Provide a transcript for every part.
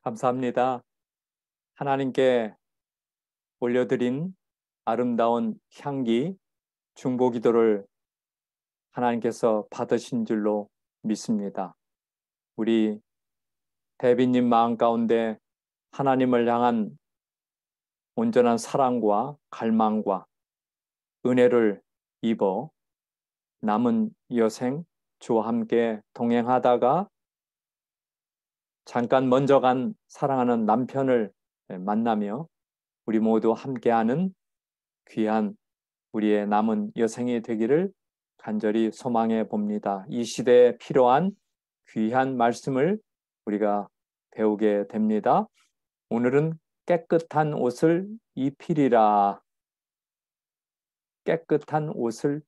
감사합니다. 하나님께 올려드린 아름다운 향기, 중보기도를 하나님께서 받으신 줄로 믿습니다. 우리 데비님 마음 가운데 하나님을 향한 온전한 사랑과 갈망과 은혜를 입어 남은 여생 주와 함께 동행하다가 잠깐 먼저 간 사랑하는 남편을 만나며 우리 모두 함께하는 귀한 우리의 남은 여생이 되기를 간절히 소망해 봅니다. 이 시대에 필요한 귀한 말씀을 우리가 배우게 됩니다. 오늘은 깨끗한 옷을 입히리라. 깨끗한 옷을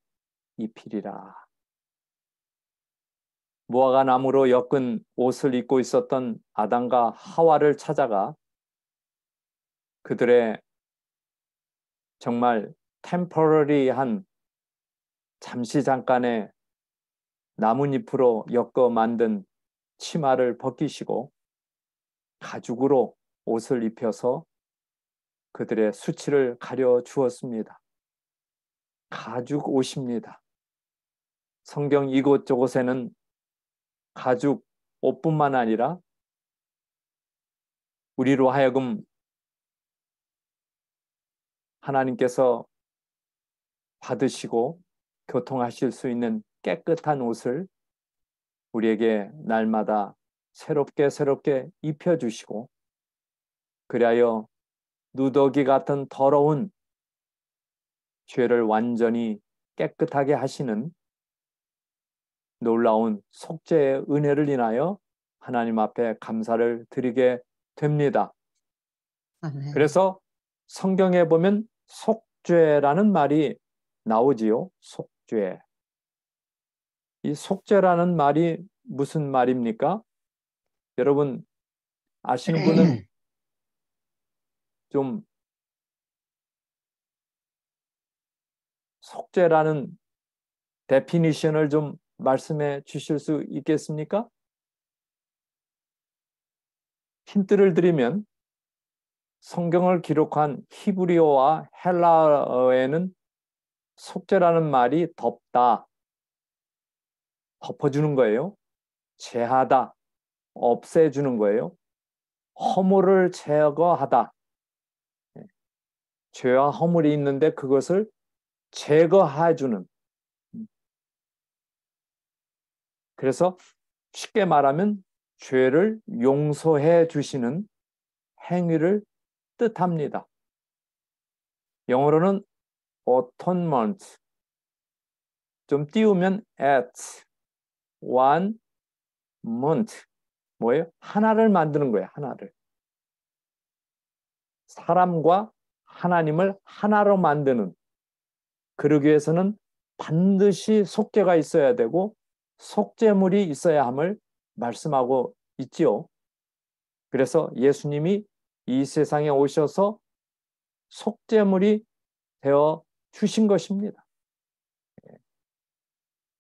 입히리라. 무화과 나무로 엮은 옷을 입고 있었던 아담과 하와를 찾아가 그들의 정말 템퍼러리한 잠시 잠깐의 나뭇잎으로 엮어 만든 치마를 벗기시고 가죽으로 옷을 입혀서 그들의 수치를 가려 주었습니다. 가죽 옷입니다. 성경 이곳저곳에는 가죽 옷뿐만 아니라 우리로 하여금 하나님께서 받으시고 교통하실 수 있는 깨끗한 옷을 우리에게 날마다 새롭게 입혀주시고 그리하여 누더기 같은 더러운 죄를 완전히 깨끗하게 하시는 놀라운 속죄의 은혜를 인하여 하나님 앞에 감사를 드리게 됩니다. 아멘. 그래서 성경에 보면 속죄라는 말이 나오지요. 속죄. 이 속죄라는 말이 무슨 말입니까? 여러분 아시는 분은 좀 속죄라는 데피니션을 좀 말씀해 주실 수 있겠습니까? 힌트를 드리면 성경을 기록한 히브리어와 헬라어에는 속죄라는 말이 덮다, 덮어주는 거예요. 제하다, 없애주는 거예요. 허물을 제거하다. 죄와 허물이 있는데 그것을 제거해주는. 그래서 쉽게 말하면 죄를 용서해 주시는 행위를 뜻합니다. 영어로는 atonement, 좀 띄우면 at one month, 뭐예요? 하나를 만드는 거예요. 하나를. 사람과 하나님을 하나로 만드는, 그러기 위해서는 반드시 속죄가 있어야 되고 속죄물이 있어야 함을 말씀하고 있지요. 그래서 예수님이 이 세상에 오셔서 속죄물이 되어 주신 것입니다.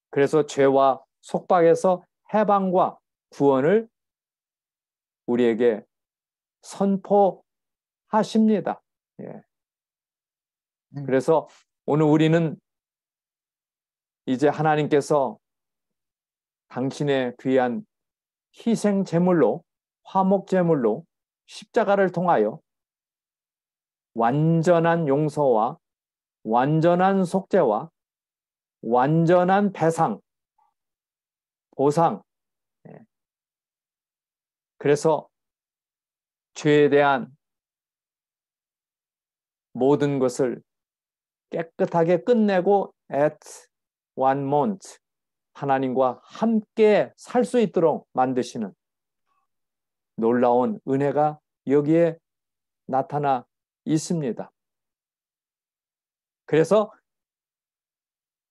그래서 죄와 속박에서 해방과 구원을 우리에게 선포하십니다. 그래서 오늘 우리는 이제 하나님께서 당신의 귀한 희생 제물로, 화목 제물로 십자가를 통하여 완전한 용서와 완전한 속죄와 완전한 배상, 보상. 그래서 죄에 대한 모든 것을 깨끗하게 끝내고 at one month 하나님과 함께 살 수 있도록 만드시는 놀라운 은혜가 여기에 나타나 있습니다. 그래서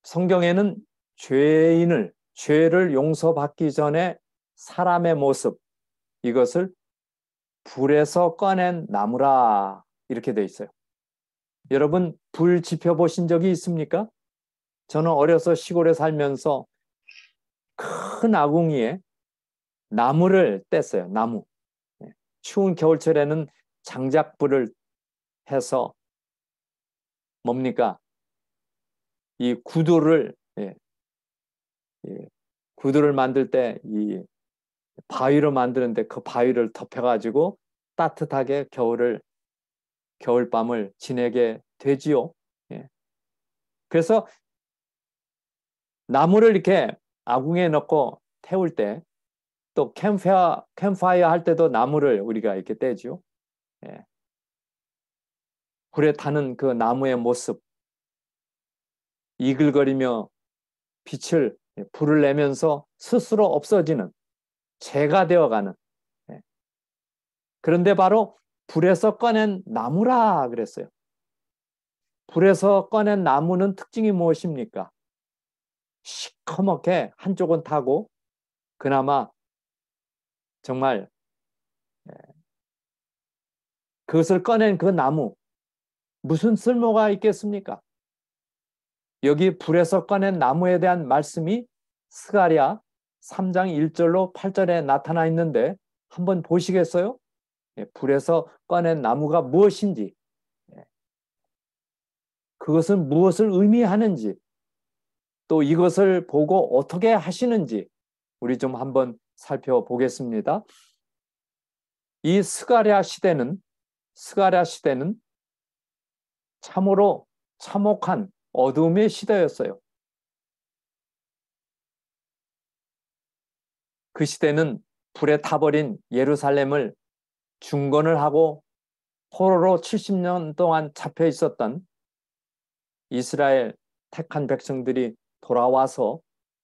성경에는 죄를 용서받기 전에 사람의 모습, 이것을 불에서 꺼낸 나무라 이렇게 돼 있어요. 여러분 불 지펴보신 적이 있습니까? 저는 어려서 시골에 살면서 큰 아궁이에 나무를 뗐어요. 나무. 추운 겨울철에는 장작불을 해서 뭡니까? 이 구두를 구두를 만들 때 이 바위로 만드는데 그 바위를 덮여가지고 따뜻하게 겨울밤을 지내게 되지요. 예. 그래서 나무를 이렇게 아궁이에 넣고 태울 때 또 캠파이어 할 때도 나무를 우리가 이렇게 떼죠. 예. 불에 타는 그 나무의 모습, 이글거리며 불을 내면서 스스로 없어지는 재가 되어가는. 예. 그런데 바로 불에서 꺼낸 나무라 그랬어요. 불에서 꺼낸 나무는 특징이 무엇입니까? 시커멓게 한쪽은 타고 그나마 정말 그것을 꺼낸 그 나무 무슨 쓸모가 있겠습니까? 여기 불에서 꺼낸 나무에 대한 말씀이 스가랴 3장 1절로 8절에 나타나 있는데 한번 보시겠어요? 불에서 꺼낸 나무가 무엇인지, 그것은 무엇을 의미하는지, 또 이것을 보고 어떻게 하시는지 우리 좀 한번 살펴보겠습니다. 이 스가랴 시대는 참으로 참혹한 어둠의 시대였어요. 그 시대는 불에 타버린 예루살렘을 중건을 하고 포로로 70년 동안 잡혀 있었던 이스라엘 택한 백성들이 돌아와서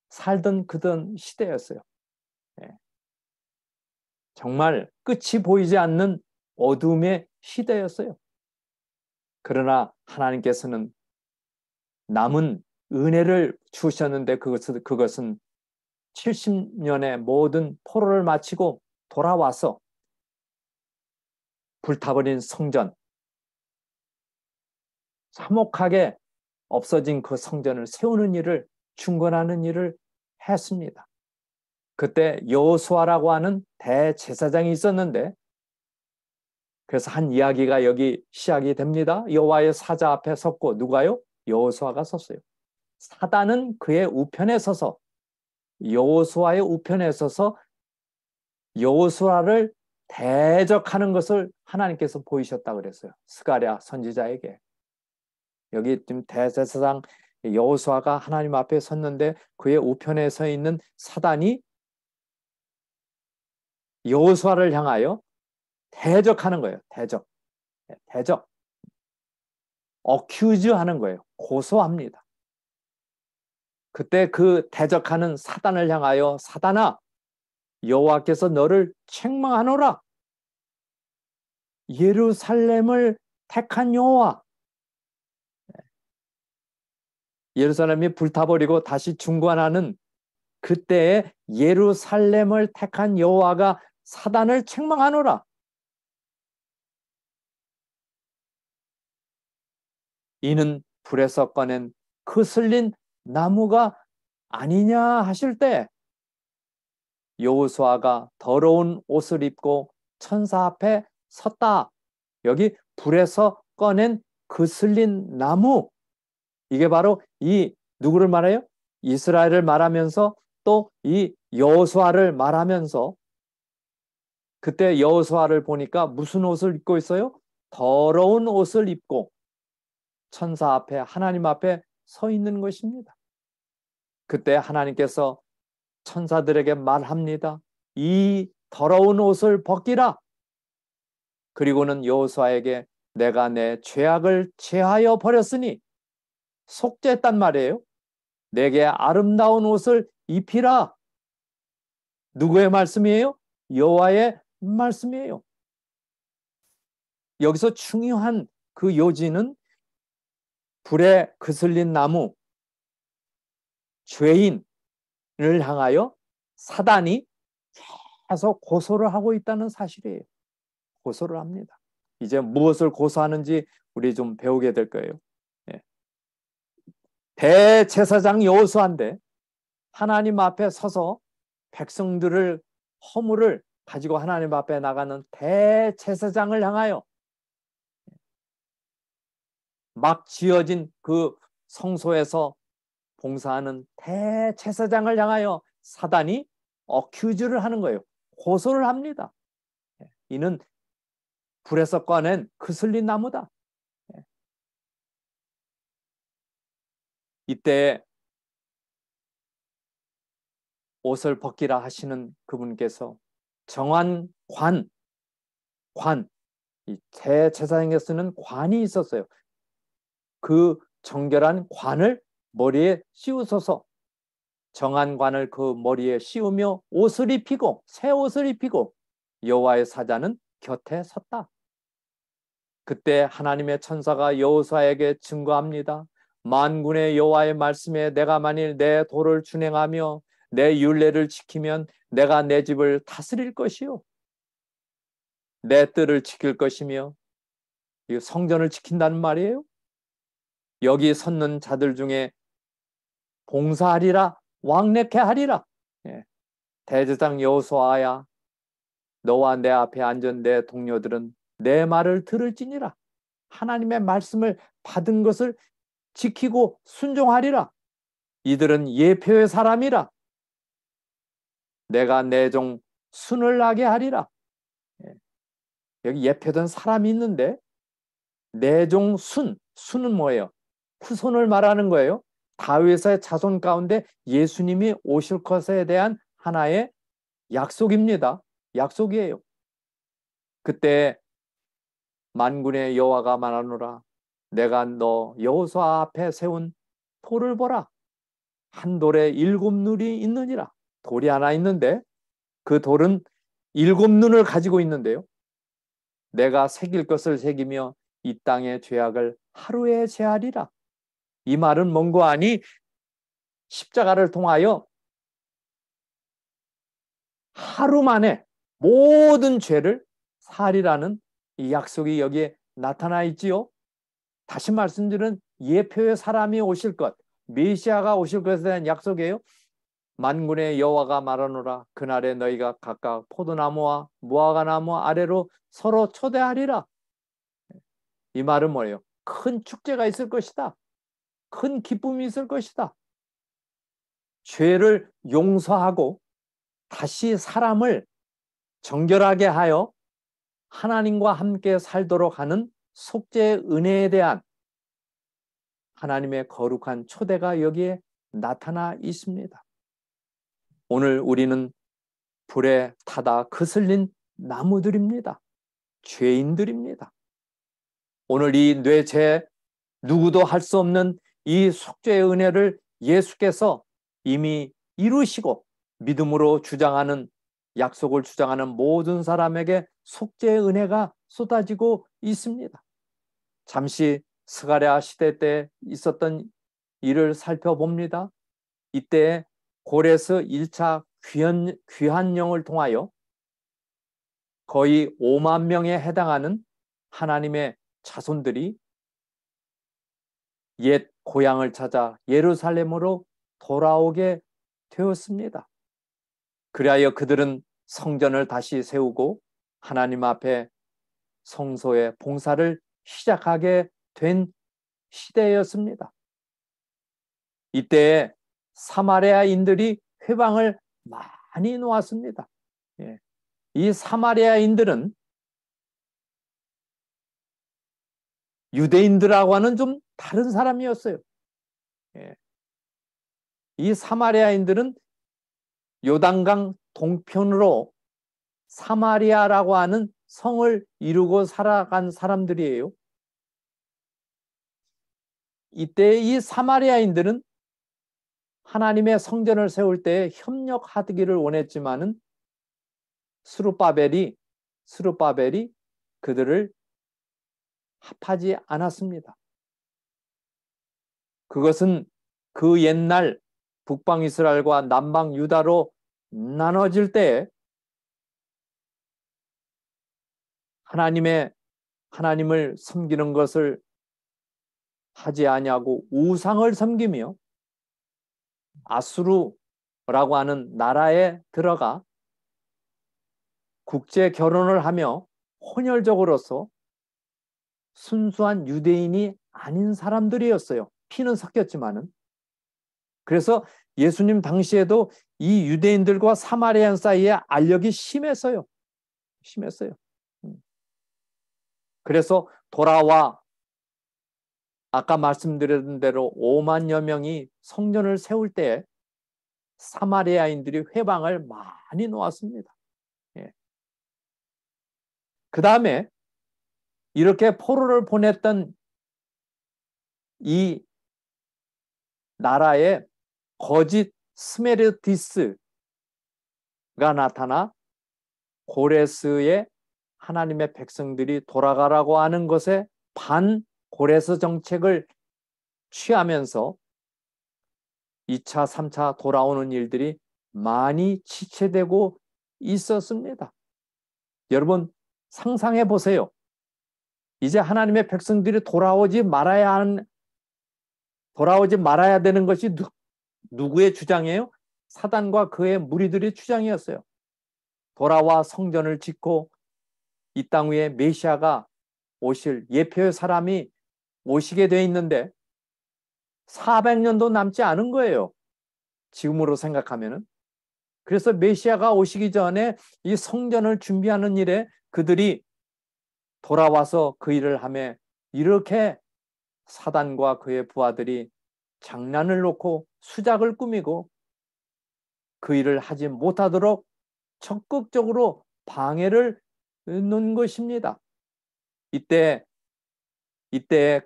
살던 그던 시대였어요. 정말 끝이 보이지 않는 어둠의 시대였어요. 그러나 하나님께서는 남은 은혜를 주셨는데 그것은 70년의 모든 포로를 마치고 돌아와서 불타버린 성전, 참혹하게 없어진 그 성전을 세우는 일을, 중건하는 일을 했습니다. 그때 여호수아라고 하는 대제사장이 있었는데, 그래서 한 이야기가 여기 시작이 됩니다. 여호와의 사자 앞에 섰고, 누가요? 여호수아가 섰어요. 사단은 그의 우편에 서서, 여호수아의 우편에 서서 여호수아를 대적하는 것을 하나님께서 보이셨다고 그랬어요. 스가랴 선지자에게. 여기 지금 대제사장 여호수아가 하나님 앞에 섰는데 그의 우편에 서 있는 사단이 여호수아를 향하여 대적하는 거예요. 대적. 어큐즈 하는 거예요. 고소합니다. 그때 그 대적하는 사단을 향하여 사단아, 여호와께서 너를 책망하노라. 예루살렘을 택한 여호와. 예루살렘이 불타버리고 다시 중건하는 그때에 예루살렘을 택한 여호와가 사단을 책망하노라. 이는 불에서 꺼낸 거슬린 나무가 아니냐 하실 때 여호수아가 더러운 옷을 입고 천사 앞에 섰다. 여기 불에서 꺼낸 거슬린 나무, 이게 바로 이 누구를 말해요? 이스라엘을 말하면서 또 이 여호수아를 말하면서, 그때 여호수아를 보니까 무슨 옷을 입고 있어요? 더러운 옷을 입고 천사 앞에, 하나님 앞에 서 있는 것입니다. 그때 하나님께서 천사들에게 말합니다. 이 더러운 옷을 벗기라. 그리고는 여호수아에게 내가 내 죄악을 제하여 버렸으니, 속죄했단 말이에요. 내게 아름다운 옷을 입히라. 누구의 말씀이에요? 여호와의 말씀이에요. 여기서 중요한 그 요지는 불에 그슬린 나무, 죄인을 향하여 사단이 계속 고소를 하고 있다는 사실이에요. 고소를 합니다. 이제 무엇을 고소하는지 우리 좀 배우게 될 거예요. 대제사장 여호수아인데 하나님 앞에 서서 백성들을 허물을 가지고 하나님 앞에 나가는 대제사장을 향하여, 막 지어진 그 성소에서 봉사하는 대제사장을 향하여 사단이 어큐즈를 하는 거예요. 고소를 합니다. 이는 불에서 꺼낸 그슬린 나무다. 이때 옷을 벗기라 하시는 그분께서 정한 이 대제사장에 쓰는 관이 있었어요. 그 정결한 관을 머리에 씌우소서. 정한 관을 그 머리에 씌우며 옷을 입히고, 새 옷을 입히고 여호와의 사자는 곁에 섰다. 그때 하나님의 천사가 여호수아에게 증거합니다. 만군의 여호와의 말씀에 내가 만일 내 도를 준행하며 내 율례를 지키면 내가 내 집을 다스릴 것이요, 내 뜰을 지킬 것이며, 이 성전을 지킨다는 말이에요. 여기 섰는 자들 중에 봉사하리라, 왕래케 하리라. 대제사장 여호수아야, 너와 내 앞에 앉은 내 동료들은 내 말을 들을지니라. 하나님의 말씀을 받은 것을 지키고 순종하리라. 이들은 예표의 사람이라. 내가 내 종 순을 나게 하리라. 여기 예표된 사람이 있는데, 내 종 순은 뭐예요? 후손을 말하는 거예요. 다윗의 자손 가운데 예수님이 오실 것에 대한 하나의 약속입니다. 약속이에요. 그때 만군의 여호와가 말하노라. 내가 너 여호수아 앞에 세운 돌을 보라. 한 돌에 7눈이 있느니라. 돌이 하나 있는데 그 돌은 7눈을 가지고 있는데요. 내가 새길 것을 새기며 이 땅의 죄악을 하루에 제하리라. 이 말은 뭔고 하니, 십자가를 통하여 하루 만에 모든 죄를 사하리라는 이 약속이 여기에 나타나 있지요. 다시 말씀드리는 예표의 사람이 오실 것, 메시아가 오실 것에 대한 약속이에요. 만군의 여호와가 말하노라. 그날에 너희가 각각 포도나무와 무화과나무 아래로 서로 초대하리라. 이 말은 뭐예요? 큰 축제가 있을 것이다. 큰 기쁨이 있을 것이다. 죄를 용서하고 다시 사람을 정결하게 하여 하나님과 함께 살도록 하는 속죄의 은혜에 대한 하나님의 거룩한 초대가 여기에 나타나 있습니다. 오늘 우리는 불에 타다 그슬린 나무들입니다. 죄인들입니다. 오늘 이 뇌죄, 누구도 할 수 없는 이 속죄의 은혜를 예수께서 이미 이루시고 믿음으로 주장하는, 약속을 주장하는 모든 사람에게 속죄의 은혜가 쏟아지고 있습니다. 잠시 스가랴 시대 때 있었던 일을 살펴봅니다. 이때 고레스 1차 귀환령을 통하여 거의 5만 명에 해당하는 하나님의 자손들이 옛 고향을 찾아 예루살렘으로 돌아오게 되었습니다. 그리하여 그들은 성전을 다시 세우고 하나님 앞에 성소의 봉사를 시작하게 된 시대였습니다. 이때 사마리아인들이 회방을 많이 놓았습니다. 이 사마리아인들은 유대인들하고는 좀 다른 사람이었어요. 이 사마리아인들은 요단강 동편으로 사마리아라고 하는 성을 이루고 살아간 사람들이에요. 이때 이 사마리아인들은 하나님의 성전을 세울 때 협력하기를 원했지만은 스룹바벨이 그들을 합하지 않았습니다. 그것은 그 옛날 북방 이스라엘과 남방 유다로 나눠질 때 하나님을 섬기는 것을 하지 아니하고 우상을 섬기며 아수르라고 하는 나라에 들어가 국제 결혼을 하며 혼혈적으로서 순수한 유대인이 아닌 사람들이었어요. 피는 섞였지만은. 그래서 예수님 당시에도 이 유대인들과 사마리안 사이에 알력이 심했어요. 심했어요. 그래서 돌아와 아까 말씀드린 대로 5만여 명이 성전을 세울 때 사마리아인들이 회방을 많이 놓았습니다. 예. 그 다음에 이렇게 포로를 보냈던 이 나라에 거짓 스메르디스가 나타나 고레스의 하나님의 백성들이 돌아가라고 하는 것에 반고레스 정책을 취하면서 2차, 3차 돌아오는 일들이 많이 지체되고 있었습니다. 여러분 상상해 보세요. 이제 하나님의 백성들이 돌아오지 말아야 되는 것이 누구의 주장이에요? 사단과 그의 무리들의 주장이었어요. 돌아와 성전을 짓고 이 땅 위에 메시아가 오실 예표의 사람이 오시게 돼 있는데 400년도 남지 않은 거예요. 지금으로 생각하면은. 그래서 메시아가 오시기 전에 이 성전을 준비하는 일에 그들이 돌아와서 그 일을 하며 이렇게 사단과 그의 부하들이 장난을 놓고 수작을 꾸미고 그 일을 하지 못하도록 적극적으로 방해를 놓은 것입니다. 이때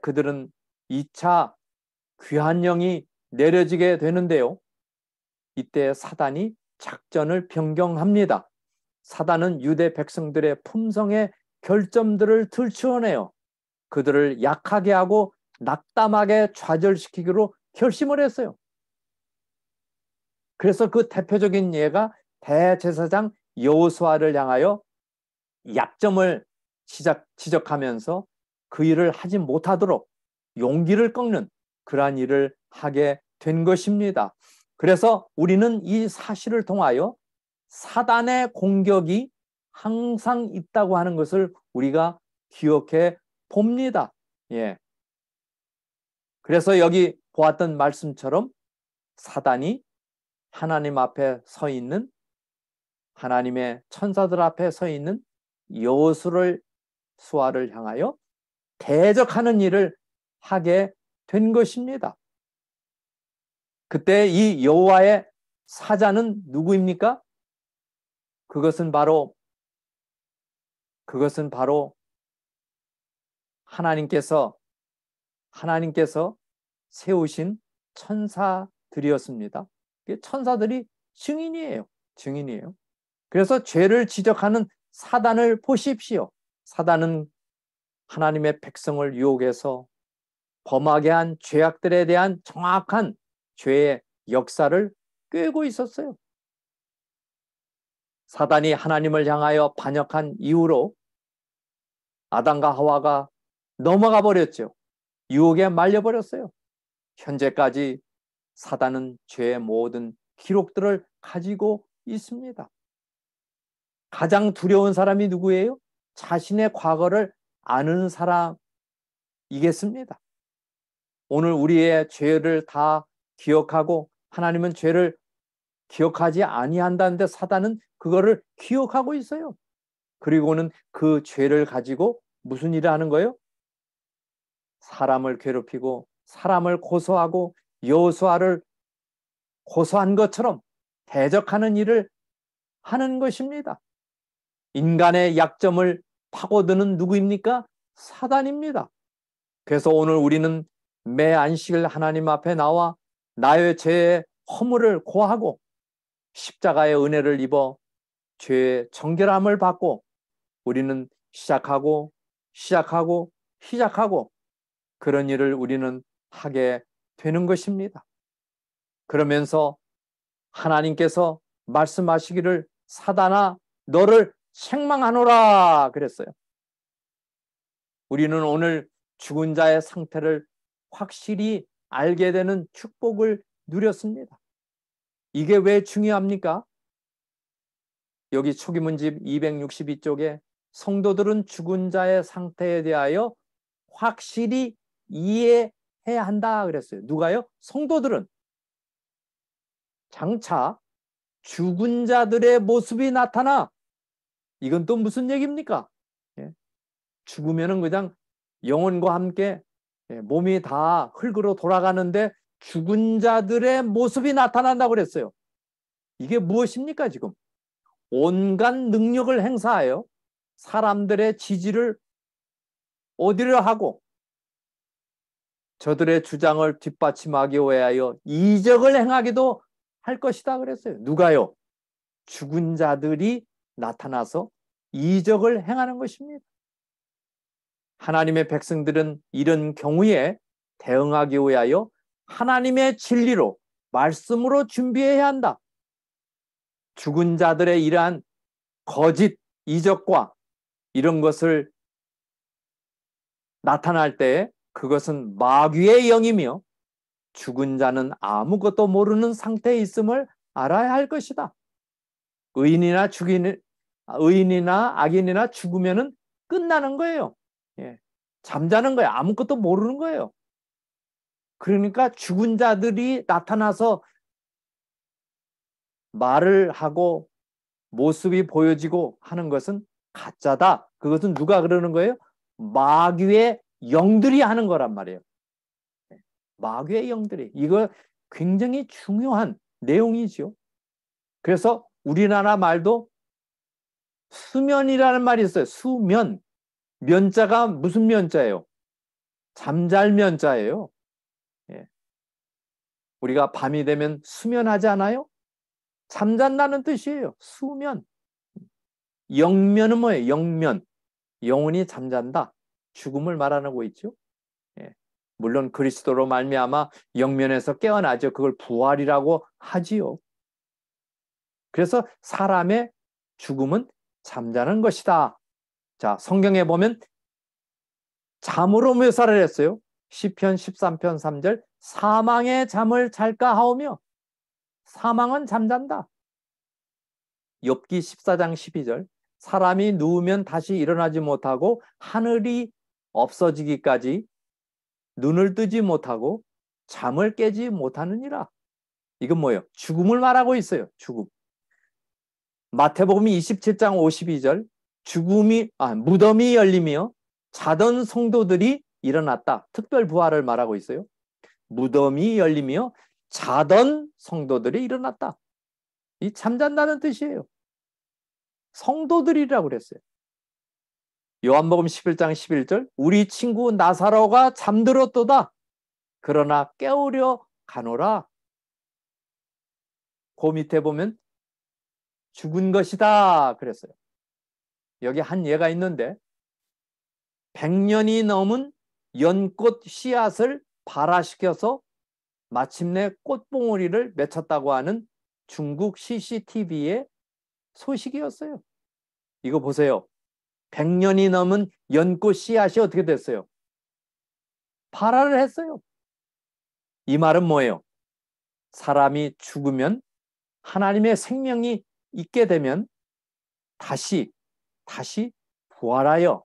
그들은 2차 귀환령이 내려지게 되는데요. 이때 사단이 작전을 변경합니다. 사단은 유대 백성들의 품성의 결점들을 들추어내요. 그들을 약하게 하고 낙담하게 좌절시키기로 결심을 했어요. 그래서 그 대표적인 예가 대제사장 여호수아를 향하여 약점을 지적하면서 그 일을 하지 못하도록 용기를 꺾는 그러한 일을 하게 된 것입니다. 그래서 우리는 이 사실을 통하여 사단의 공격이 항상 있다고 하는 것을 우리가 기억해 봅니다. 예. 그래서 여기 보았던 말씀처럼 사단이 하나님 앞에 서 있는 하나님의 천사들 앞에 서 있는 여호수아를 향하여 대적하는 일을 하게 된 것입니다. 그때 이 여호와의 사자는 누구입니까? 그것은 바로 하나님께서 세우신 천사들이었습니다. 천사들이 증인이에요. 그래서 죄를 지적하는 사단을 보십시오. 사단은 하나님의 백성을 유혹해서 범하게 한 죄악들에 대한 정확한 죄의 역사를 꿰고 있었어요. 사단이 하나님을 향하여 반역한 이후로 아담과 하와가 넘어가 버렸죠. 유혹에 말려버렸어요. 현재까지 사단은 죄의 모든 기록들을 가지고 있습니다. 가장 두려운 사람이 누구예요? 자신의 과거를 아는 사람이겠습니다. 오늘 우리의 죄를 다 기억하고 하나님은 죄를 기억하지 아니한다는데 사단은 그거를 기억하고 있어요. 그리고는 그 죄를 가지고 무슨 일을 하는 거예요? 사람을 괴롭히고 사람을 고소하고 여호수아를 고소한 것처럼 대적하는 일을 하는 것입니다. 인간의 약점을 파고드는 누구입니까? 사단입니다. 그래서 오늘 우리는 매 안식일 하나님 앞에 나와 나의 죄의 허물을 고하고 십자가의 은혜를 입어 죄의 정결함을 받고 우리는 시작하고 그런 일을 우리는 하게 되는 것입니다. 그러면서 하나님께서 말씀하시기를 사단아 너를 책망하노라 그랬어요. 우리는 오늘 죽은 자의 상태를 확실히 알게 되는 축복을 누렸습니다. 이게 왜 중요합니까? 여기 초기문집 262쪽에 성도들은 죽은 자의 상태에 대하여 확실히 이해해야 한다 그랬어요. 누가요? 성도들은. 장차 죽은 자들의 모습이 나타나. 이건 또 무슨 얘기입니까? 예. 죽으면은 그냥 영혼과 함께 몸이 다 흙으로 돌아가는데 죽은 자들의 모습이 나타난다고 그랬어요. 이게 무엇입니까, 지금? 온갖 능력을 행사하여 사람들의 지지를 얻으려 하고 저들의 주장을 뒷받침하기 위하여 이적을 행하기도 할 것이다 그랬어요. 누가요? 죽은 자들이 나타나서 이적을 행하는 것입니다. 하나님의 백성들은 이런 경우에 대응하기 위하여 하나님의 진리로 말씀으로 준비해야 한다. 죽은 자들의 이러한 거짓 이적과 이런 것을 나타날 때 그것은 마귀의 영이며 죽은 자는 아무것도 모르는 상태에 있음을 알아야 할 것이다. 의인이나 악인이나 죽으면은 끝나는 거예요. 예. 잠자는 거예요. 아무것도 모르는 거예요. 그러니까 죽은 자들이 나타나서 말을 하고 모습이 보여지고 하는 것은 가짜다. 그것은 누가 그러는 거예요? 마귀의 영들이 하는 거란 말이에요. 마귀의 영들이. 이거 굉장히 중요한 내용이죠. 그래서 우리나라 말도 수면이라는 말이 있어요. 수면. 면자가 무슨 면자예요? 잠잘 면자예요. 예. 우리가 밤이 되면 수면하지 않아요? 잠잔다는 뜻이에요. 수면. 영면은 뭐예요? 영면. 영혼이 잠잔다. 죽음을 말하고 있죠. 예. 물론 그리스도로 말미암아 영면에서 깨어나죠. 그걸 부활이라고 하지요. 그래서 사람의 죽음은 잠자는 것이다. 자, 성경에 보면 잠으로 묘사를 했어요. 시편 13편 3절 사망의 잠을 잘까 하오며 사망은 잠잔다. 욥기 14장 12절 사람이 누우면 다시 일어나지 못하고 하늘이 없어지기까지 눈을 뜨지 못하고 잠을 깨지 못하느니라. 이건 뭐예요? 죽음을 말하고 있어요. 죽음. 마태복음 27장 52절 무덤이 열리며 자던 성도들이 일어났다. 특별 부활을 말하고 있어요. 무덤이 열리며 자던 성도들이 일어났다. 이 잠잔다는 뜻이에요. 성도들이라고 그랬어요. 요한복음 11장 11절 우리 친구 나사로가 잠들었도다. 그러나 깨우려 가노라. 그 밑에 보면 죽은 것이다 그랬어요. 여기 한 예가 있는데 100년이 넘은 연꽃 씨앗을 발화시켜서 마침내 꽃봉오리를 맺혔다고 하는 중국 CCTV의 소식이었어요. 이거 보세요. 100년이 넘은 연꽃 씨앗이 어떻게 됐어요? 발화를 했어요. 이 말은 뭐예요? 사람이 죽으면 하나님의 생명이 있게 되면 다시 부활하여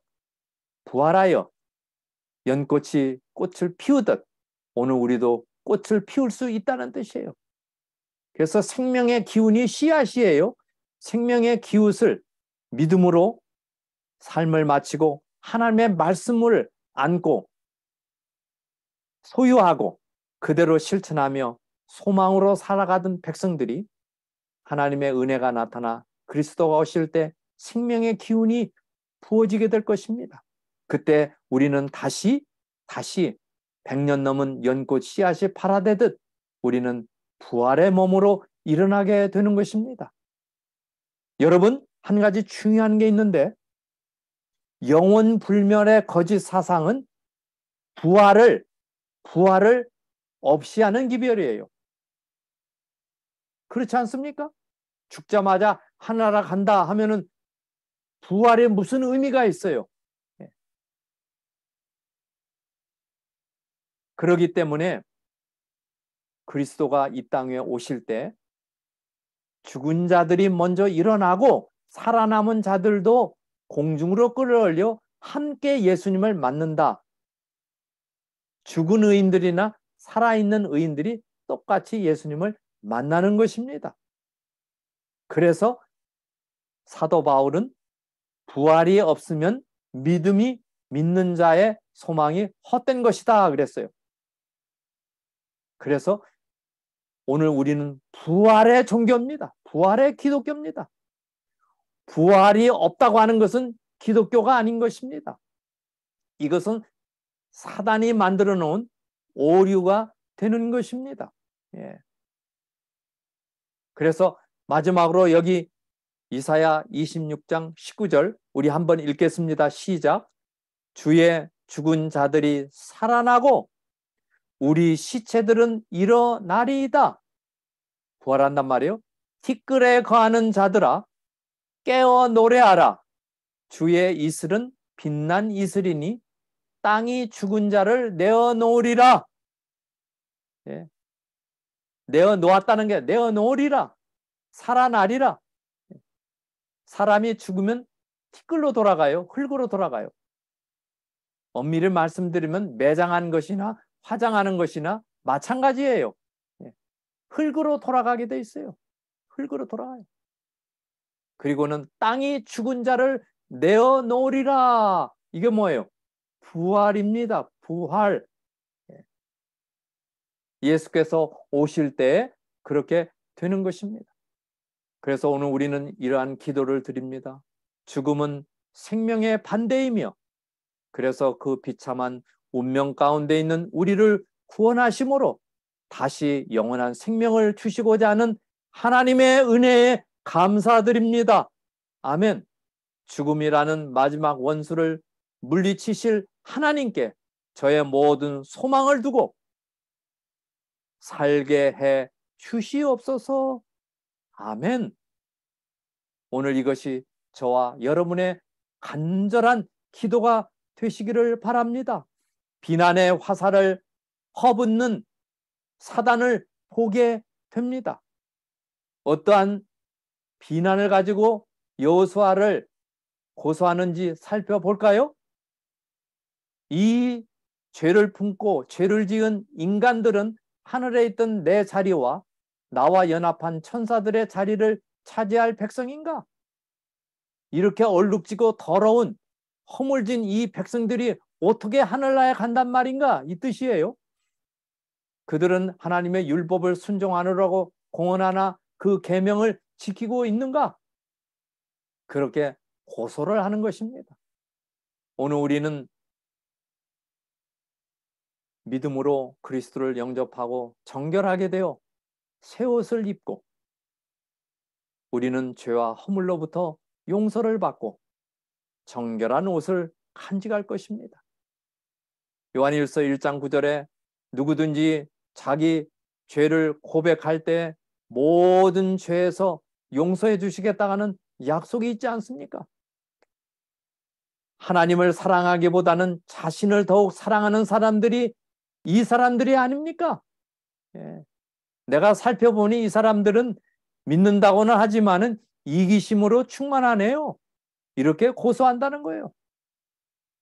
연꽃이 꽃을 피우듯 오늘 우리도 꽃을 피울 수 있다는 뜻이에요. 그래서 생명의 기운이 씨앗이에요. 생명의 기웃을 믿음으로 삶을 마치고 하나님의 말씀을 안고 소유하고 그대로 실천하며 소망으로 살아가던 백성들이 하나님의 은혜가 나타나 그리스도가 오실 때 생명의 기운이 부어지게 될 것입니다. 그때 우리는 다시 100년 넘은 연꽃 씨앗이 발화되듯 우리는 부활의 몸으로 일어나게 되는 것입니다. 여러분, 한 가지 중요한 게 있는데 영원 불멸의 거짓 사상은 부활을 없이 하는 기별이에요. 그렇지 않습니까? 죽자마자 하늘나라 간다 하면은 부활에 무슨 의미가 있어요? 그렇기 때문에 그리스도가 이 땅에 오실 때 죽은 자들이 먼저 일어나고 살아남은 자들도 공중으로 끌어올려 함께 예수님을 만난다. 죽은 의인들이나 살아있는 의인들이 똑같이 예수님을 만나는 것입니다. 그래서 사도 바울은 부활이 없으면 믿는 자의 소망이 헛된 것이다 그랬어요. 그래서 오늘 우리는 부활의 종교입니다. 부활의 기독교입니다. 부활이 없다고 하는 것은 기독교가 아닌 것입니다. 이것은 사단이 만들어 놓은 오류가 되는 것입니다. 예. 그래서 마지막으로 여기 이사야 26장 19절 우리 한번 읽겠습니다. 시작. 주의 죽은 자들이 살아나고 우리 시체들은 일어나리이다. 부활한단 말이에요. 티끌에 거하는 자들아 깨어 노래하라. 주의 이슬은 빛난 이슬이니 땅이 죽은 자를 내어놓으리라. 예. 내어놓았다는 게 내어놓으리라. 살아나리라. 사람이 죽으면 티끌로 돌아가요. 흙으로 돌아가요. 엄밀히 말씀드리면 매장한 것이나 화장하는 것이나 마찬가지예요. 흙으로 돌아가게 돼 있어요. 흙으로 돌아가요. 그리고는 땅이 죽은 자를 내어놓으리라. 이게 뭐예요? 부활입니다. 부활. 예수께서 오실 때 그렇게 되는 것입니다. 그래서 오늘 우리는 이러한 기도를 드립니다. 죽음은 생명의 반대이며 그래서 그 비참한 운명 가운데 있는 우리를 구원하심으로 다시 영원한 생명을 주시고자 하는 하나님의 은혜에 감사드립니다. 아멘. 죽음이라는 마지막 원수를 물리치실 하나님께 저의 모든 소망을 두고 살게 해 주시옵소서. 아멘. 오늘 이것이 저와 여러분의 간절한 기도가 되시기를 바랍니다. 비난의 화살을 퍼붓는 사단을 보게 됩니다. 어떠한 비난을 가지고 여호수아를 고소하는지 살펴볼까요? 이 죄를 품고 죄를 지은 인간들은 하늘에 있던 내 자리와 나와 연합한 천사들의 자리를 차지할 백성인가? 이렇게 얼룩지고 더러운 허물진 이 백성들이 어떻게 하늘나라에 간단 말인가? 이 뜻이에요. 그들은 하나님의 율법을 순종하느라고 공언하나 그 계명을 지키고 있는가? 그렇게 고소를 하는 것입니다. 오늘 우리는 믿음으로 그리스도를 영접하고 정결하게 되어 새 옷을 입고 우리는 죄와 허물로부터 용서를 받고 정결한 옷을 간직할 것입니다. 요한일서 1장 9절에 누구든지 자기 죄를 고백할 때 모든 죄에서 용서해 주시겠다는 약속이 있지 않습니까? 하나님을 사랑하기보다는 자신을 더욱 사랑하는 사람들이 이 사람들이 아닙니까? 예. 내가 살펴보니 이 사람들은 믿는다고는 하지만은 이기심으로 충만하네요. 이렇게 고소한다는 거예요.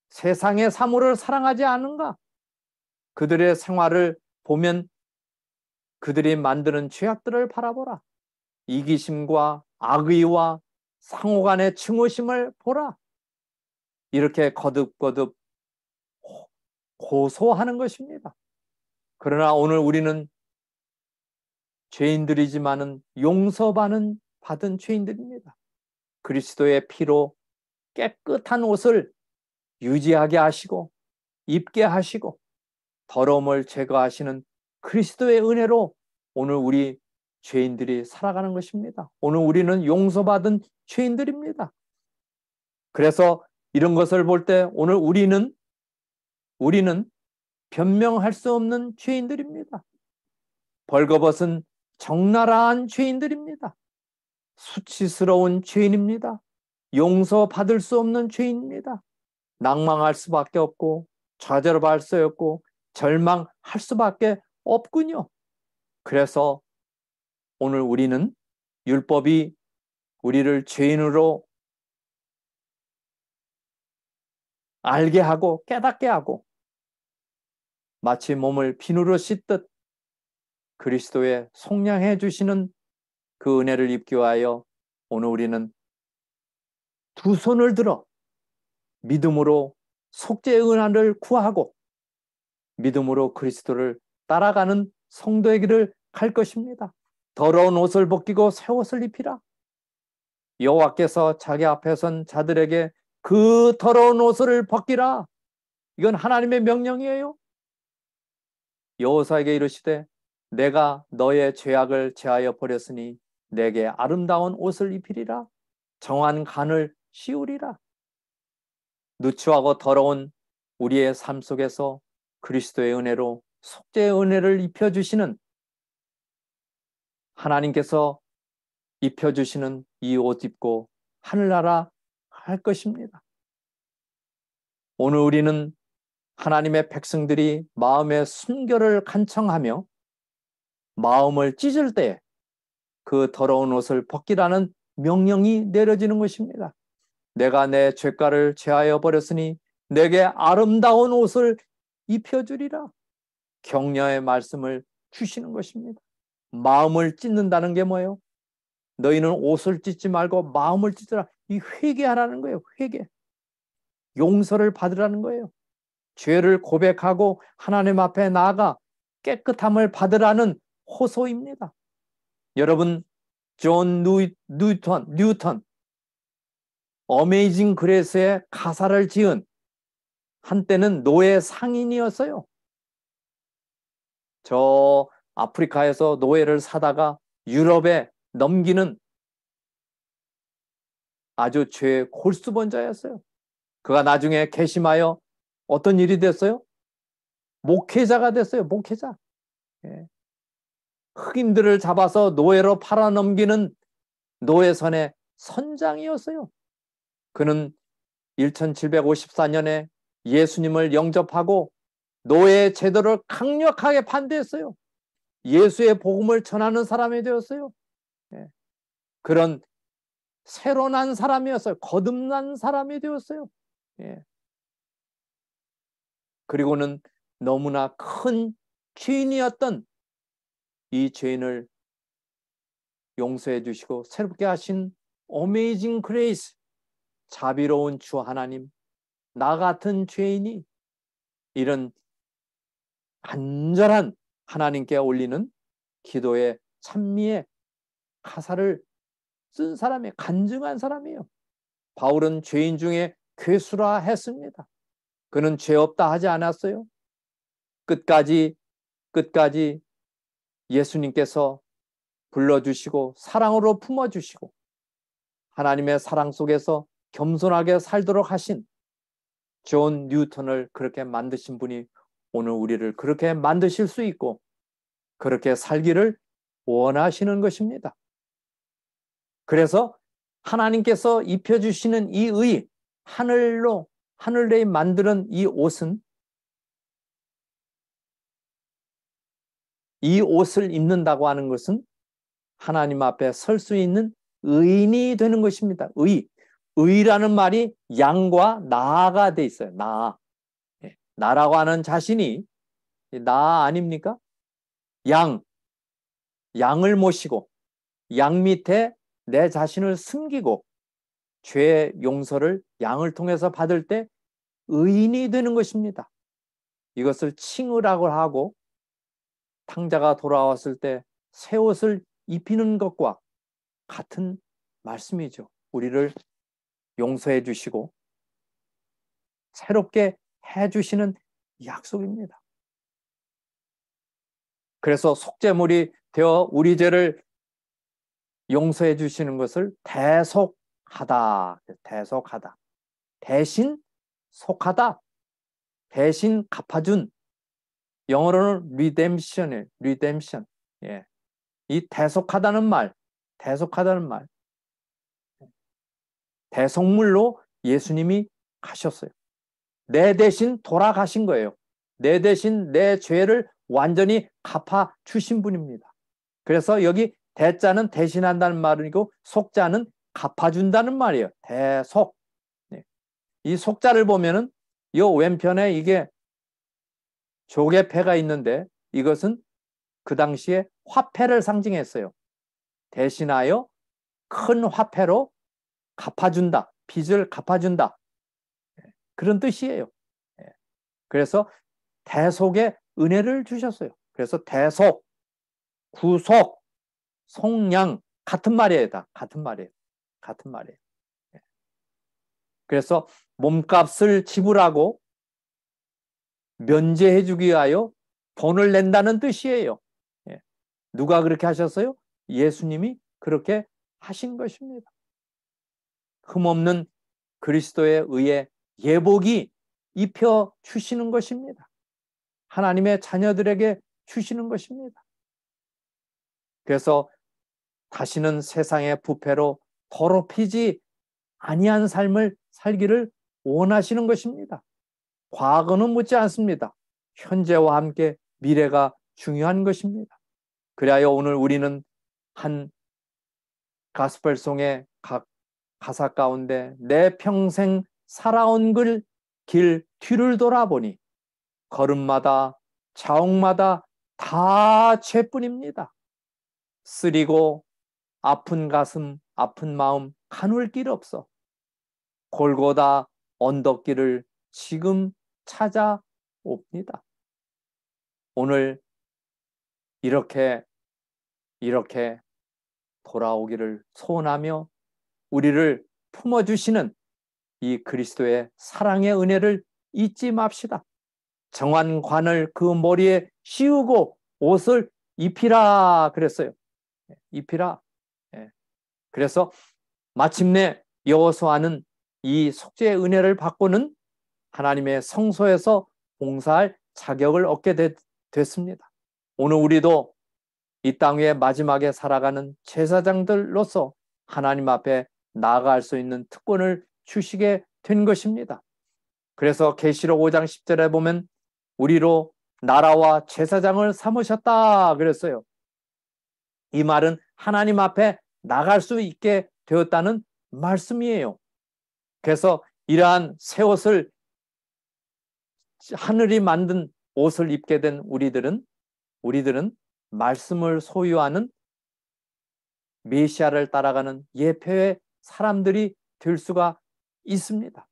세상의 사물을 사랑하지 않은가? 그들의 생활을 보면 그들이 만드는 죄악들을 바라보라. 이기심과 악의와 상호간의 증오심을 보라. 이렇게 거듭거듭 고소하는 것입니다. 그러나 오늘 우리는 죄인들이지만은 용서받은 받은 죄인들입니다. 그리스도의 피로 깨끗한 옷을 유지하게 하시고 입게 하시고 더러움을 제거하시는 그리스도의 은혜로 오늘 우리 죄인들이 살아가는 것입니다. 오늘 우리는 용서받은 죄인들입니다. 그래서 이런 것을 볼 때 오늘 우리는 변명할 수 없는 죄인들입니다. 벌거벗은 적나라한 죄인들입니다. 수치스러운 죄인입니다. 용서받을 수 없는 죄인입니다. 낭망할 수밖에 없고 좌절할 수 없고 절망할 수밖에 없군요. 그래서 오늘 우리는 율법이 우리를 죄인으로 알게 하고 깨닫게 하고 마치 몸을 비누로 씻듯 그리스도에 속량해 주시는 그 은혜를 입기 위하여 오늘 우리는 두 손을 들어 믿음으로 속죄의 은혜를 구하고 믿음으로 그리스도를 따라가는 성도에게를 갈 것입니다. 더러운 옷을 벗기고 새 옷을 입히라. 여호와께서 자기 앞에 선 자들에게 그 더러운 옷을 벗기라. 이건 하나님의 명령이에요. 여호사에게 이르시되 내가 너의 죄악을 제하여 버렸으니 내게 아름다운 옷을 입히리라. 정한 간을 씌우리라. 누추하고 더러운 우리의 삶 속에서 그리스도의 은혜로 속죄의 은혜를 입혀주시는 하나님께서 입혀주시는 이 옷 입고 하늘나라 갈 것입니다. 오늘 우리는 하나님의 백성들이 마음의 순결을 간청하며 마음을 찢을 때 그 더러운 옷을 벗기라는 명령이 내려지는 것입니다. 내가 내 죄가를 제하여 버렸으니 내게 아름다운 옷을 입혀주리라. 격려의 말씀을 주시는 것입니다. 마음을 찢는다는 게 뭐예요? 너희는 옷을 찢지 말고 마음을 찢으라. 이 회개하라는 거예요. 회개. 용서를 받으라는 거예요. 죄를 고백하고 하나님 앞에 나아가 깨끗함을 받으라는 호소입니다. 여러분, 존 뉴턴 어메이징 그레이스의 가사를 지은 한때는 노예 상인이었어요. 저 아프리카에서 노예를 사다가 유럽에 넘기는 아주 죄의 골수번자였어요. 그가 나중에 괘씸하여 어떤 일이 됐어요? 목회자가 됐어요. 목회자. 예. 흑인들을 잡아서 노예로 팔아넘기는 노예선의 선장이었어요. 그는 1754년에 예수님을 영접하고 노예 제도를 강력하게 반대했어요. 예수의 복음을 전하는 사람이 되었어요. 예. 그런 새로 난 사람이었어요. 거듭난 사람이 되었어요. 예. 그리고는 너무나 큰 죄인이었던 이 죄인을 용서해 주시고 새롭게 하신 어메이징 그레이스, 자비로운 주 하나님, 나 같은 죄인이 이런 간절한 하나님께 올리는 기도의 찬미의 가사를 쓴 사람이 간증한 사람이에요. 바울은 죄인 중에 괴수라 했습니다. 그는 죄 없다 하지 않았어요. 끝까지 예수님께서 불러주시고 사랑으로 품어주시고 하나님의 사랑 속에서 겸손하게 살도록 하신 존 뉴턴을 그렇게 만드신 분이 오늘 우리를 그렇게 만드실 수 있고 그렇게 살기를 원하시는 것입니다. 그래서 하나님께서 입혀주시는 이 의, 하늘에 만드는 이 옷은 이 옷을 입는다고 하는 것은 하나님 앞에 설 수 있는 의인이 되는 것입니다. 의라는 말이 양과 나가 돼 있어요. 나라고 하는 자신이 나 아닙니까? 양을 모시고 양 밑에 내 자신을 숨기고 죄 용서를 양을 통해서 받을 때 의인이 되는 것입니다. 이것을 칭의라고 하고 탕자가 돌아왔을 때 새 옷을 입히는 것과 같은 말씀이죠. 우리를 용서해 주시고 새롭게 해주시는 약속입니다. 그래서 속죄물이 되어 우리 죄를 용서해 주시는 것을 대속하다. 대신 속하다. 대신 갚아준. 영어로는 redemption. 예. 이 대속하다는 말. 대속물로 예수님이 가셨어요. 내 대신 돌아가신 거예요. 내 대신 내 죄를 완전히 갚아 주신 분입니다. 그래서 여기 대자는 대신한다는 말이고 속자는 갚아준다는 말이에요. 대속. 네. 이 속자를 보면은 이 왼편에 이게 조개패가 있는데 이것은 그 당시에 화폐를 상징했어요. 대신하여 큰 화폐로 갚아준다. 빚을 갚아준다. 그런 뜻이에요. 그래서 대속의 은혜를 주셨어요. 그래서 대속, 구속, 속량 같은 말이에요. 다 같은 말이에요. 같은 말이에요. 그래서 몸값을 지불하고 면제해 주기 위하여 돈을 낸다는 뜻이에요. 누가 그렇게 하셨어요? 예수님이 그렇게 하신 것입니다. 흠없는 그리스도에 의해 예복이 입혀 주시는 것입니다. 하나님의 자녀들에게 주시는 것입니다. 그래서 다시는 세상의 부패로 더럽히지 아니한 삶을 살기를 원하시는 것입니다. 과거는 묻지 않습니다. 현재와 함께 미래가 중요한 것입니다. 그리하여 오늘 우리는 한 가스펠송의 각 가사 가운데 내 평생 살아온 길 뒤를 돌아보니 걸음마다 자옥마다 다 죄뿐입니다. 쓰리고 아픈 가슴 아픈 마음 가눌 길 없어 골고다 언덕길을 지금 찾아옵니다. 오늘 이렇게 돌아오기를 소원하며 우리를 품어주시는 이 그리스도의 사랑의 은혜를 잊지 맙시다. 정한 관을 그 머리에 씌우고 옷을 입히라 그랬어요. 입히라. 그래서 마침내 여호수아는 이 속죄의 은혜를 받고는 하나님의 성소에서 봉사할 자격을 얻게 됐습니다. 오늘 우리도 이 땅 위에 마지막에 살아가는 제사장들로서 하나님 앞에 나아갈 수 있는 특권을 주시게 된 것입니다. 그래서 계시록 5장 10절에 보면 우리로 나라와 제사장을 삼으셨다 그랬어요. 이 말은 하나님 앞에 나갈 수 있게 되었다는 말씀이에요. 그래서 이러한 새 옷을 하늘이 만든 옷을 입게 된 우리들은 말씀을 소유하는 메시아를 따라가는 예표의 사람들이 될 수가 있습니다.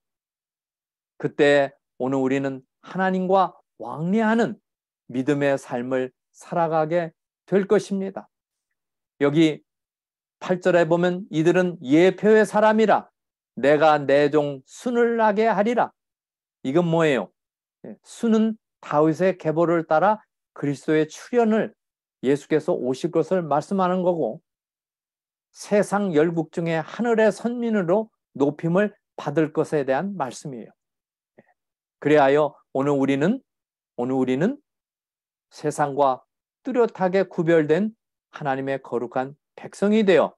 그때 오늘 우리는 하나님과 왕래하는 믿음의 삶을 살아가게 될 것입니다. 여기 8절에 보면 이들은 예표의 사람이라 내가 내 종 순을 나게 하리라. 이건 뭐예요? 순은 다윗의 계보를 따라 그리스도의 출현을 예수께서 오실 것을 말씀하는 거고 세상 열국 중에 하늘의 선민으로 높임을 받을 것에 대한 말씀이에요. 그리하여 오늘 우리는 세상과 뚜렷하게 구별된 하나님의 거룩한 백성이 되어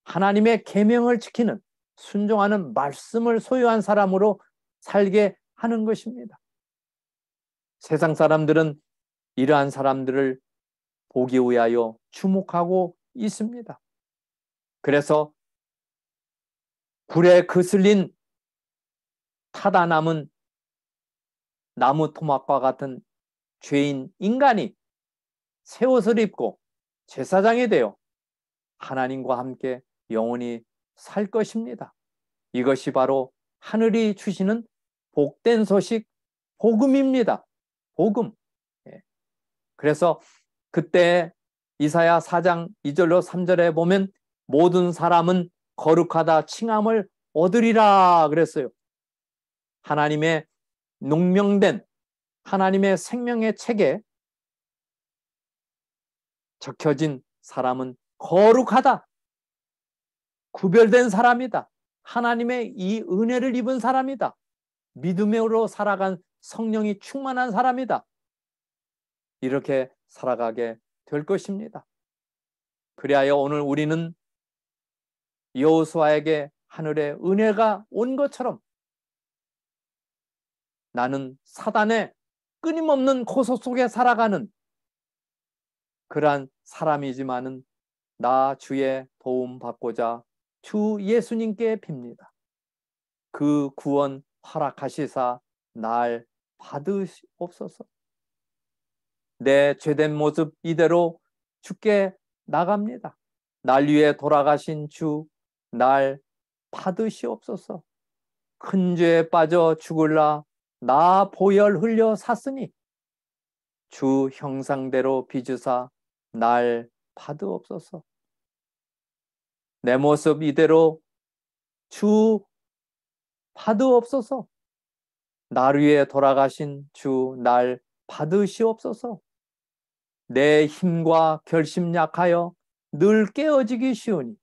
하나님의 계명을 지키는 순종하는 말씀을 소유한 사람으로 살게 하는 것입니다. 세상 사람들은 이러한 사람들을 보기 위하여 주목하고 있습니다. 그래서 불에 그슬린 타다 남은 나무 토막과 같은 죄인 인간이 새 옷을 입고 제사장이 되어 하나님과 함께 영원히 살 것입니다. 이것이 바로 하늘이 주시는 복된 소식, 복음입니다. 복음. 그래서 그때 이사야 4장 2절로 3절에 보면 모든 사람은 거룩하다 칭함을 얻으리라 그랬어요. 하나님의 농명된 하나님의 생명의 책에 적혀진 사람은 거룩하다. 구별된 사람이다. 하나님의 이 은혜를 입은 사람이다. 믿음으로 살아간 성령이 충만한 사람이다. 이렇게 살아가게 될 것입니다. 그리하여 오늘 우리는 여호수아에게 하늘의 은혜가 온 것처럼 나는 사단의 끊임없는 고소 속에 살아가는 그러한 사람이지만은 나 주의 도움 받고자 주 예수님께 빕니다. 그 구원 허락하시사 날 받으옵소서. 내 죄된 모습 이대로 주께 나갑니다. 날 위해 돌아가신 주, 날 받으시옵소서. 큰 죄에 빠져 죽을라 나 보혈 흘려 샀으니 주 형상대로 빚으사 날 받으옵소서. 내 모습 이대로 주 받으옵소서. 날 위해 돌아가신 주 날 받으시옵소서. 내 힘과 결심 약하여 늘 깨어지기 쉬우니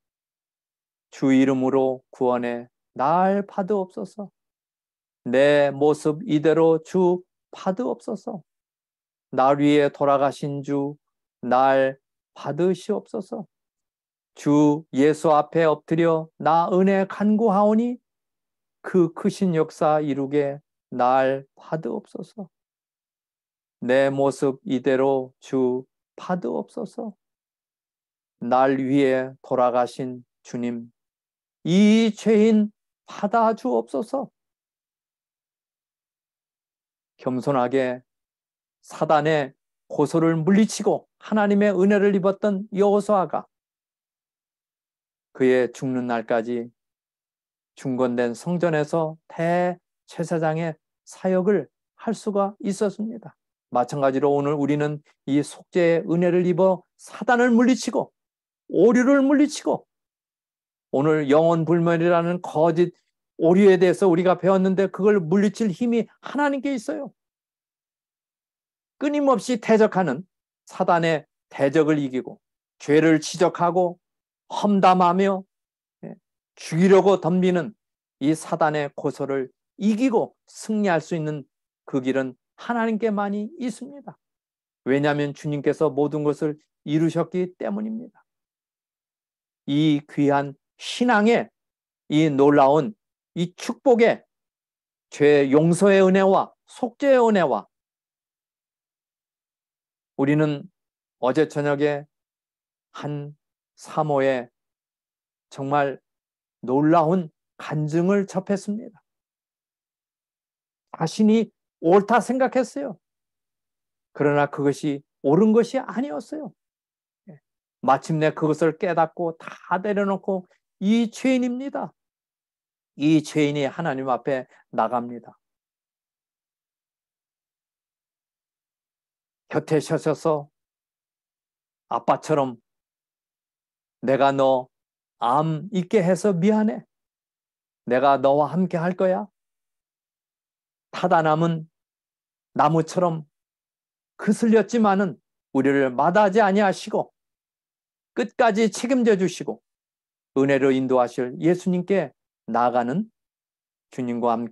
주 이름으로 구원해 날 받으옵소서. 내 모습 이대로 주 받으옵소서. 날 위해 돌아가신 주 날 받으시옵소서. 주 예수 앞에 엎드려 나 은혜 간구하오니 그 크신 역사 이루게 날 받으옵소서. 내 모습 이대로 주 받으옵소서. 날 위해 돌아가신 주님, 이 죄인 받아주옵소서. 겸손하게 사단의 고소를 물리치고 하나님의 은혜를 입었던 여호수아가 그의 죽는 날까지 중건된 성전에서 대제사장의 사역을 할 수가 있었습니다. 마찬가지로 오늘 우리는 이 속죄의 은혜를 입어 사단을 물리치고 오류를 물리치고 오늘 영혼불멸이라는 거짓 오류에 대해서 우리가 배웠는데 그걸 물리칠 힘이 하나님께 있어요. 끊임없이 대적하는 사단의 대적을 이기고 죄를 지적하고 험담하며 죽이려고 덤비는 이 사단의 고소를 이기고 승리할 수 있는 그 길은 하나님께만이 있습니다. 왜냐하면 주님께서 모든 것을 이루셨기 때문입니다. 이 귀한 신앙의 이 놀라운 이 축복의 죄 용서의 은혜와 속죄의 은혜와 우리는 어제 저녁에 한 사모에 정말 놀라운 간증을 접했습니다. 자신이 옳다 생각했어요. 그러나 그것이 옳은 것이 아니었어요. 마침내 그것을 깨닫고 다 내려놓고 이 죄인입니다. 이 죄인이 하나님 앞에 나갑니다. 곁에 서셔서 아빠처럼 내가 너 암 있게 해서 미안해. 내가 너와 함께 할 거야. 타다남은 나무처럼 그슬렸지만은 우리를 마다하지 아니하시고 끝까지 책임져 주시고 은혜로 인도하실 예수님께 나아가는 주님과 함께